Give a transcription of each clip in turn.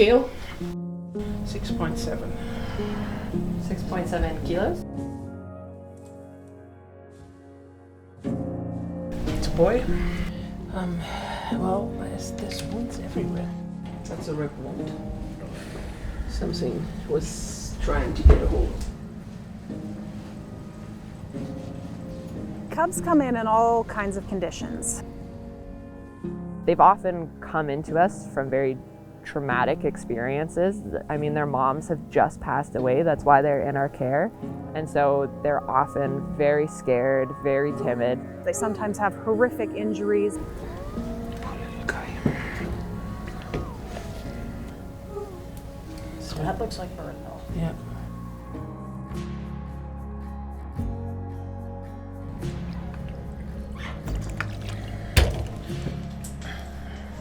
scale, 6.7. 6.7 kilos? It's a boy. Well, there's wounds everywhere. That's a rib wound. Something was trying to get a hold. Cubs come in all kinds of conditions. They've often come into us from very traumatic experiences. I mean, their moms have just passed away. That's why they're in our care. And so they're often very scared, very timid. They sometimes have horrific injuries. So That looks like burn though. yeah.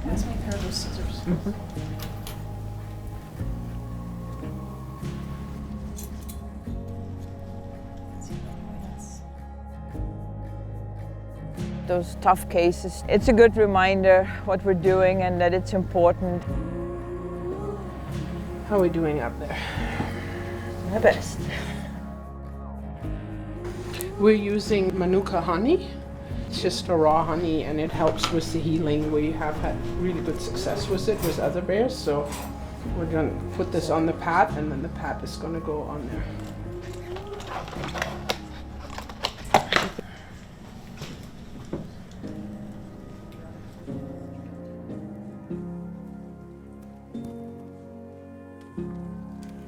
Pass me a pair of those scissors. Those tough cases, it's a good reminder what we're doing and that it's important. How are we doing up there? The best. We're using Manuka honey. It's just a raw honey and it helps with the healing. We have had really good success with it with other bears. So we're going to put this on the pad and then the pad is going to go on there.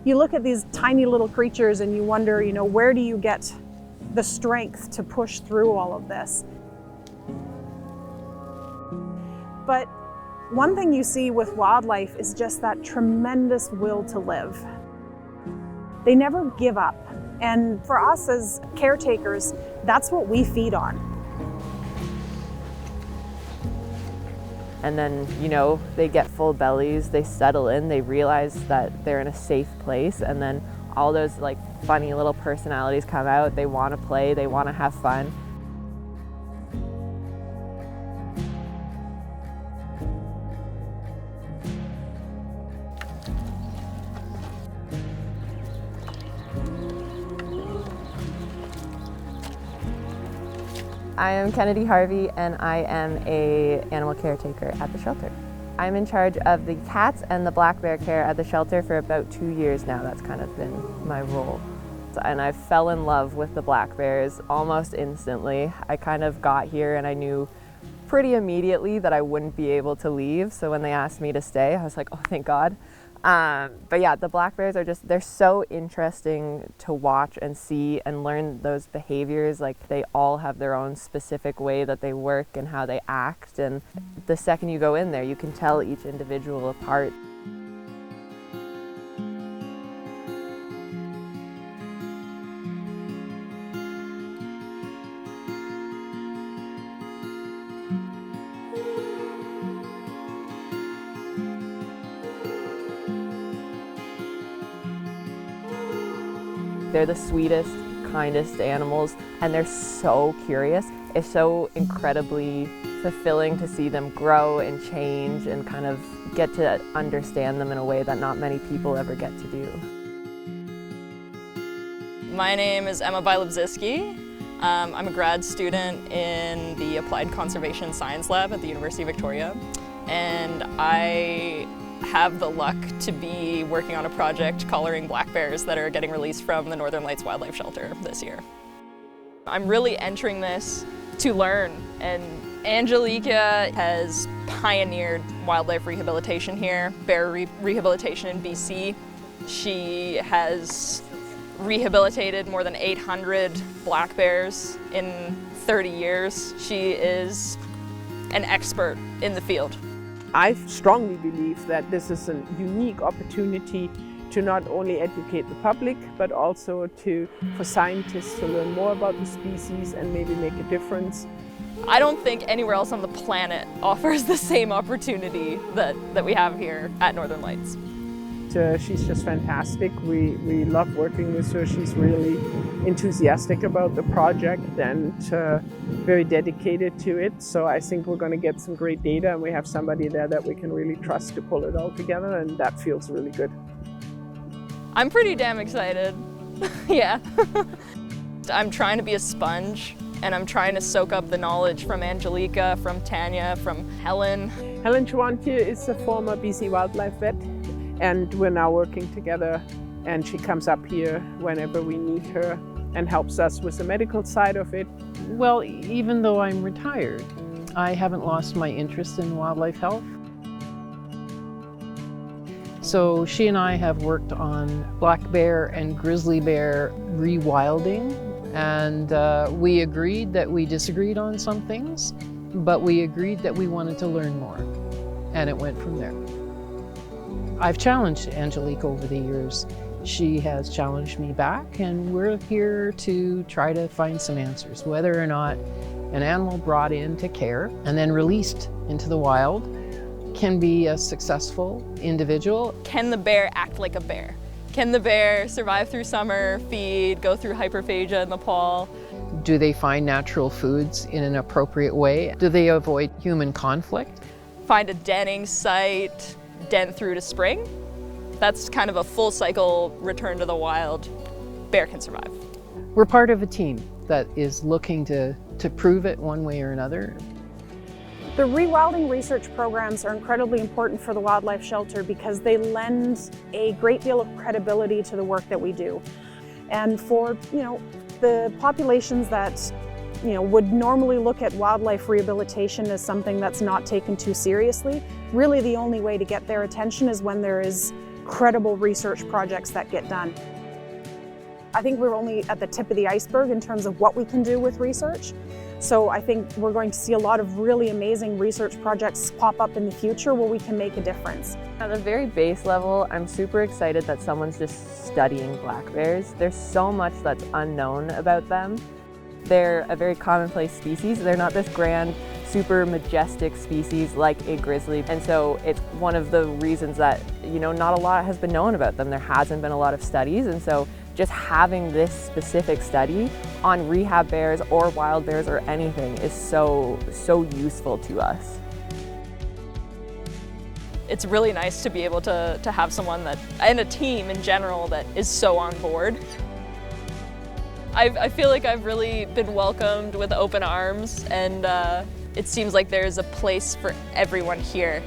You look at these tiny little creatures and you wonder, where do you get the strength to push through all of this? But one thing you see with wildlife is just that tremendous will to live. They never give up. And for us as caretakers, that's what we feed on. And then, they get full bellies, they settle in, they realize that they're in a safe place, and then all those funny little personalities come out. They want to play, they want to have fun. I am Kennedy Harvey and I am an animal caretaker at the shelter. I'm in charge of the cats and the black bear care at the shelter for about 2 years now. That's kind of been my role. And I fell in love with the black bears almost instantly. I kind of got here and I knew pretty immediately that I wouldn't be able to leave. So when they asked me to stay, I was like, oh, thank God. But yeah, the black bears are they're so interesting to watch and see and learn those behaviors. They all have their own specific way that they work and how they act. And the second you go in there, you can tell each individual apart. They're the sweetest, kindest animals, and they're so curious. It's so incredibly fulfilling to see them grow and change and kind of get to understand them in a way that not many people ever get to do. My name is Emma Bilebziski. I'm a grad student in the Applied Conservation Science Lab at the University of Victoria, and I have the luck to be working on a project collaring black bears that are getting released from the Northern Lights Wildlife Shelter this year. I'm really entering this to learn, and Angelica has pioneered wildlife rehabilitation here, bear rehabilitation in BC. She has rehabilitated more than 800 black bears in 30 years. She is an expert in the field. I strongly believe that this is a unique opportunity to not only educate the public, but also for scientists to learn more about the species and maybe make a difference. I don't think anywhere else on the planet offers the same opportunity that we have here at Northern Lights. she's just fantastic. We love working with her. She's really enthusiastic about the project and very dedicated to it. So I think we're going to get some great data, and we have somebody there that we can really trust to pull it all together, and that feels really good. I'm pretty damn excited. Yeah. I'm trying to be a sponge, and I'm trying to soak up the knowledge from Angelica, from Tanya, from Helen. Helen Chwantia is a former BC wildlife vet, and we're now working together, and she comes up here whenever we need her and helps us with the medical side of it. Well, even though I'm retired, I haven't lost my interest in wildlife health. So she and I have worked on black bear and grizzly bear rewilding, and we agreed that we disagreed on some things, but we agreed that we wanted to learn more, and it went from there. I've challenged Angelique over the years. She has challenged me back, and we're here to try to find some answers, whether or not an animal brought in to care and then released into the wild can be a successful individual. Can the bear act like a bear? Can the bear survive through summer, feed, go through hyperphagia in the fall? Do they find natural foods in an appropriate way? Do they avoid human conflict? Find a denning site, den through to spring? That's kind of a full cycle return to the wild. Bear can survive. We're part of a team that is looking to prove it one way or another. The rewilding research programs are incredibly important for the wildlife shelter because they lend a great deal of credibility to the work that we do. And for, the populations that, would normally look at wildlife rehabilitation as something that's not taken too seriously, really the only way to get their attention is when there is credible research projects that get done. I think we're only at the tip of the iceberg in terms of what we can do with research. So I think we're going to see a lot of really amazing research projects pop up in the future where we can make a difference. At the very base level, I'm super excited that someone's just studying black bears. There's so much that's unknown about them. They're a very commonplace species. They're not this grand, super majestic species like a grizzly. And so it's one of the reasons that, not a lot has been known about them. There hasn't been a lot of studies. And so just having this specific study on rehab bears or wild bears or anything is so useful to us. It's really nice to be able to have someone that, and a team in general, that is so on board. I feel like I've really been welcomed with open arms, and it seems like there's a place for everyone here.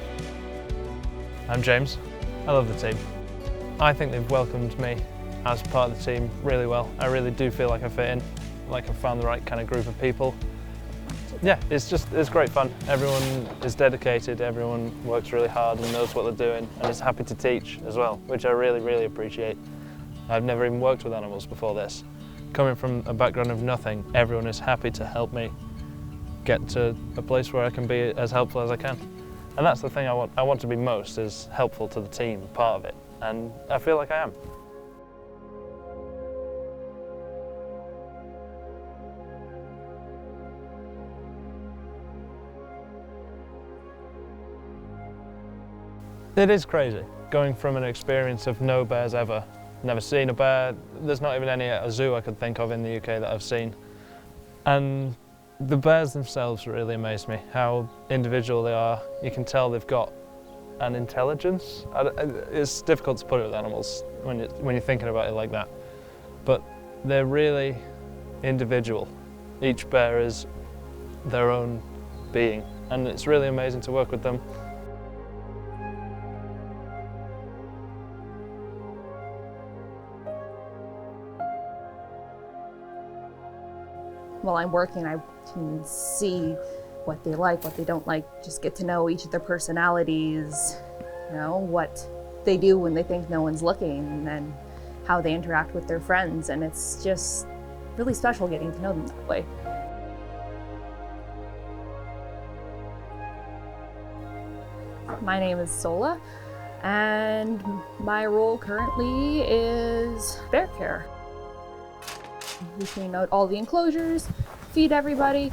I'm James. I love the team. I think they've welcomed me as part of the team really well. I really do feel like I fit in, like I've found the right kind of group of people. Yeah, it's great fun. Everyone is dedicated, everyone works really hard and knows what they're doing, and is happy to teach as well, which I really, really appreciate. I've never even worked with animals before this. Coming from a background of nothing, everyone is happy to help me get to a place where I can be as helpful as I can. And that's the thing I want to be most, is helpful to the team, part of it, and I feel like I am. It is crazy, going from an experience of no bears ever, never seen a bear. There's not even any at a zoo I could think of in the UK that I've seen. And the bears themselves really amaze me, how individual they are. You can tell they've got an intelligence. It's difficult to put it with animals when you're thinking about it like that. But they're really individual. Each bear is their own being, and it's really amazing to work with them. While I'm working, I can see what they like, what they don't like, just get to know each of their personalities, what they do when they think no one's looking, and then how they interact with their friends, and it's just really special getting to know them that way. My name is Sola, and my role currently is bear care. We clean out all the enclosures, feed everybody.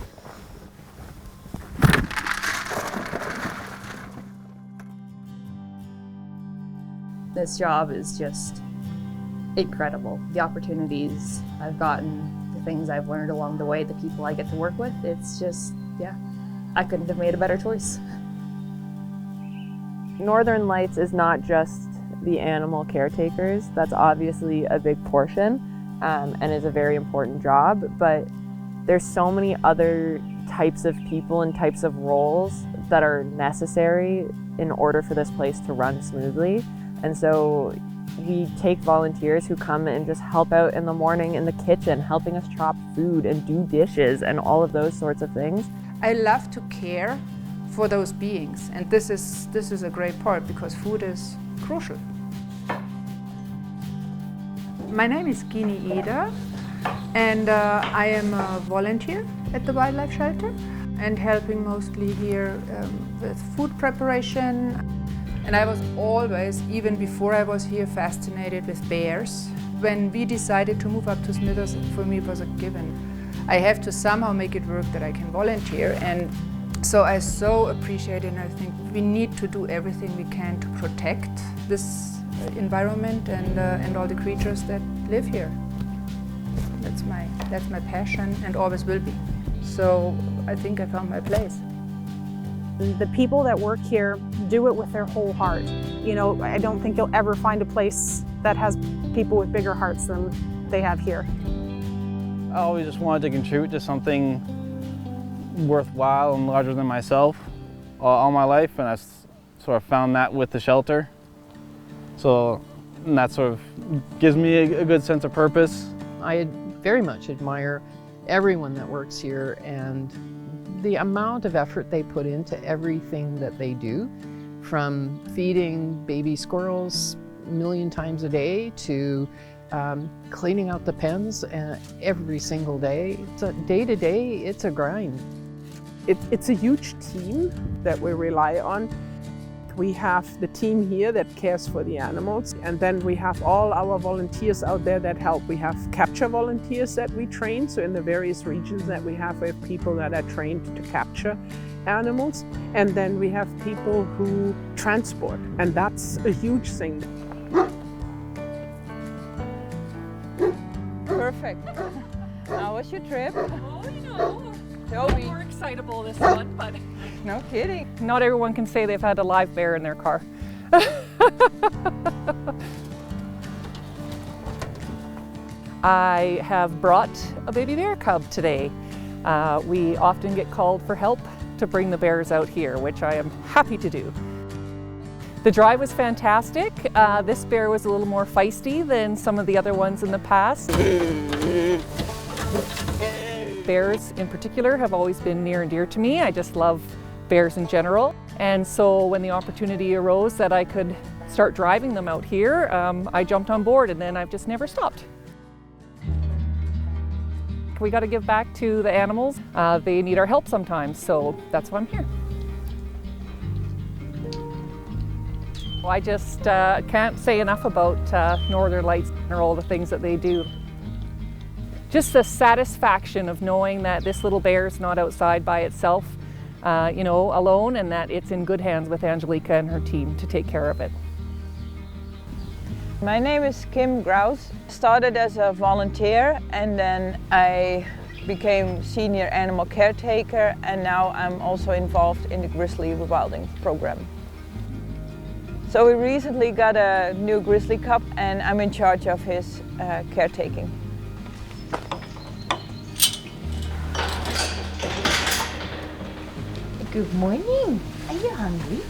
This job is just incredible. The opportunities I've gotten, the things I've learned along the way, the people I get to work with, it's just, yeah, I couldn't have made a better choice. Northern Lights is not just the animal caretakers. That's obviously a big portion and is a very important job, but there's so many other types of people and types of roles that are necessary in order for this place to run smoothly. And so we take volunteers who come and just help out in the morning in the kitchen, helping us chop food and do dishes and all of those sorts of things. I love to care for those beings, and this is a great part because food is crucial. My name is Gini Ida, and I am a volunteer at the wildlife shelter and helping mostly here with food preparation. And I was always, even before I was here, fascinated with bears. When we decided to move up to Smithers, for me it was a given. I have to somehow make it work that I can volunteer, and so I so appreciate it, and I think we need to do everything we can to protect this environment and all the creatures that live here. That's my passion and always will be. So I think I found my place. The people that work here do it with their whole heart. You know, I don't think you'll ever find a place that has people with bigger hearts than they have here. I always just wanted to contribute to something worthwhile and larger than myself all my life, and I sort of found that with the shelter. So that sort of gives me a good sense of purpose. I very much admire everyone that works here and the amount of effort they put into everything that they do, from feeding baby squirrels a million times a day to cleaning out the pens every single day. It's a day-to-day, it's a grind. It's a huge team that we rely on. We have the team here that cares for the animals, and then we have all our volunteers out there that help. We have capture volunteers that we train, so in the various regions that we have people that are trained to capture animals, and then we have people who transport, and that's a huge thing. Perfect. How was your trip? Oh, you know, Toby. more excitable this one, but No kidding. not everyone can say they've had a live bear in their car. I have brought a baby bear cub today. We often get called for help to bring the bears out here, which I am happy to do. The drive was fantastic. This bear was a little more feisty than some of the other ones in the past. Bears in particular have always been near and dear to me. I just love bears in general. And so when the opportunity arose that I could start driving them out here, I jumped on board, and then I've just never stopped. We got to give back to the animals. They need our help sometimes, so that's why I'm here. I just can't say enough about Northern Lights and all the things that they do. Just the satisfaction of knowing that this little bear is not outside by itself, you know, alone, and that it's in good hands with Angelica and her team to take care of it. My name is Kim Grouse. Started as a volunteer, and then I became senior animal caretaker, and now I'm also involved in the grizzly rewilding program. So we recently got a new grizzly cub, and I'm in charge of his caretaking. Good morning. Are you hungry?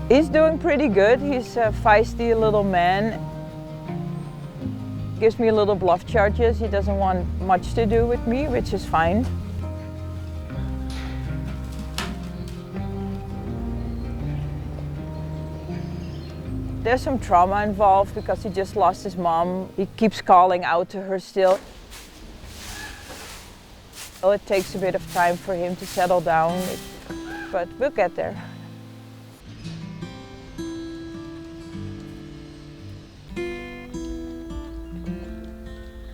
He's doing pretty good. He's a feisty little man. Gives me a little bluff charges. He doesn't want much to do with me, which is fine. There's some trauma involved because he just lost his mom. He keeps calling out to her still. Well, it takes a bit of time for him to settle down, but we'll get there.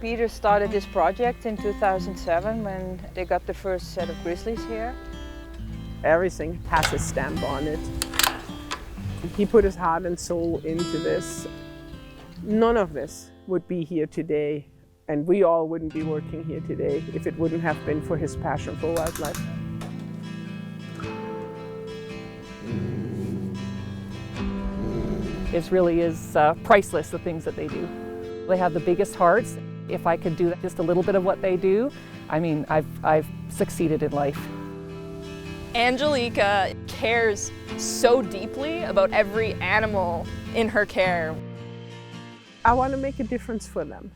Peter started this project in 2007 when they got the first set of grizzlies here. Everything has a stamp on it. He put his heart and soul into this. None of this would be here today, and we all wouldn't be working here today if it wouldn't have been for his passion for wildlife. It really is priceless, the things that they do. They have the biggest hearts. If I could do just a little bit of what they do, I mean, I've succeeded in life. Angelica cares so deeply about every animal in her care. I want to make a difference for them.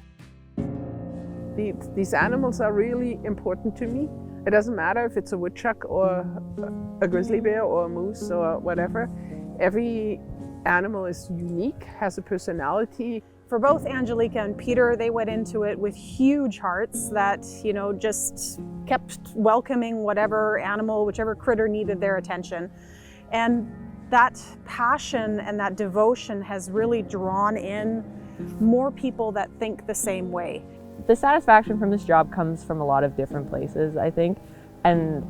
These animals are really important to me. It doesn't matter if it's a woodchuck or a grizzly bear or a moose or whatever. Every animal is unique, has a personality. For both Angelica and Peter, they went into it with huge hearts that, you know, just kept welcoming whatever animal, whichever critter needed their attention. And that passion and that devotion has really drawn in more people that think the same way. The satisfaction from this job comes from a lot of different places, I think. And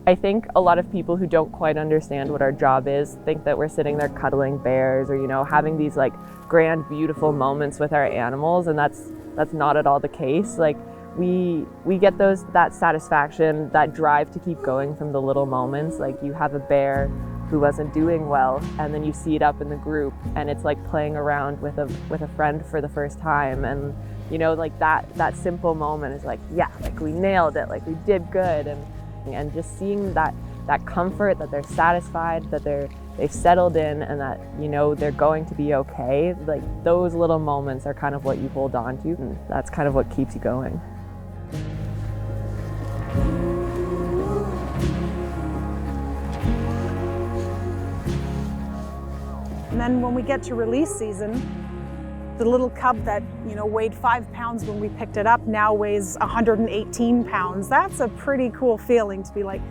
I think a lot of people who don't quite understand what our job is think that we're sitting there cuddling bears or, you know, having these like grand, beautiful moments with our animals, and that's not at all the case. Like we get that satisfaction, that drive to keep going from the little moments. Like you have a bear who wasn't doing well, and then you see it up in the group, and it's like playing around with a friend for the first time, and you know, like that simple moment is like, yeah, like we nailed it, like we did good, and just seeing that comfort, that they're satisfied, that they've settled in, and that, you know, they're going to be okay. Like those little moments are kind of what you hold on to, and that's kind of what keeps you going. And then when we get to release season, the little cub that, you know, weighed 5 pounds when we picked it up now weighs 118 pounds. That's a pretty cool feeling to be like,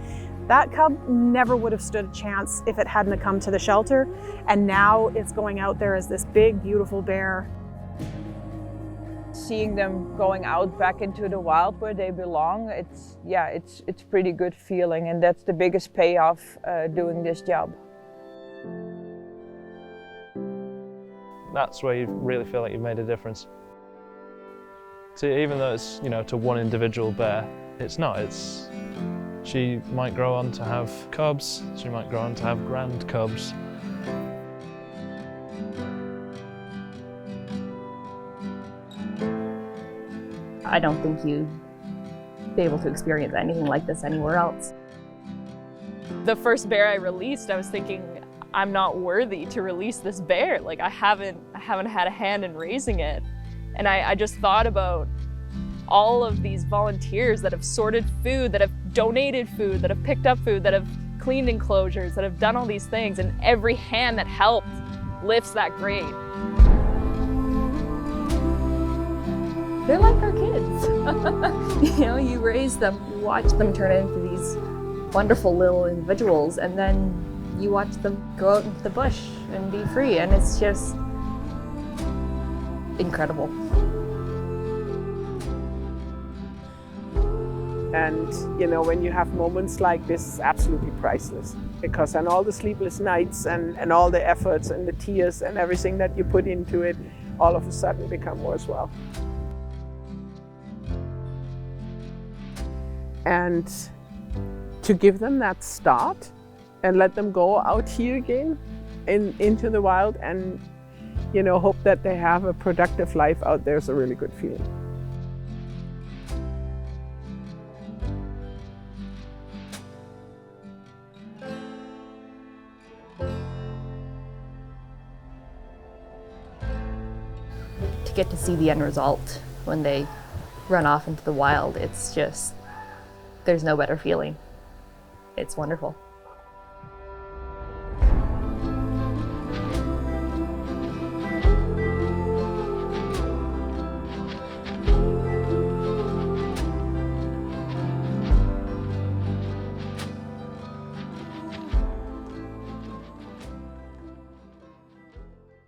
that cub never would have stood a chance if it hadn't come to the shelter. And now it's going out there as this big, beautiful bear. Seeing them going out back into the wild where they belong, it's pretty good feeling, and that's the biggest payoff doing this job. That's where you really feel like you've made a difference. See, even though it's, you know, to one individual bear, it's not. It's she might grow on to have cubs, she might grow on to have grand cubs. I don't think you'd be able to experience anything like this anywhere else. The first bear I released, I was thinking, I'm not worthy to release this bear. Like I haven't had a hand in raising it. And I just thought about all of these volunteers that have sorted food, that have donated food, that have picked up food, that have cleaned enclosures, that have done all these things, and every hand that helped lifts that grade. They're like our kids. You know, you raise them, you watch them turn into these wonderful little individuals, and then you watch them go out into the bush and be free, and it's just incredible. And, you know, when you have moments like this, it's absolutely priceless. Because on all the sleepless nights and all the efforts and the tears and everything that you put into it, all of a sudden become worthwhile. And to give them that start and let them go out here again into the wild and, you know, hope that they have a productive life out there is a really good feeling. To get to see the end result when they run off into the wild, it's just, there's no better feeling. It's wonderful.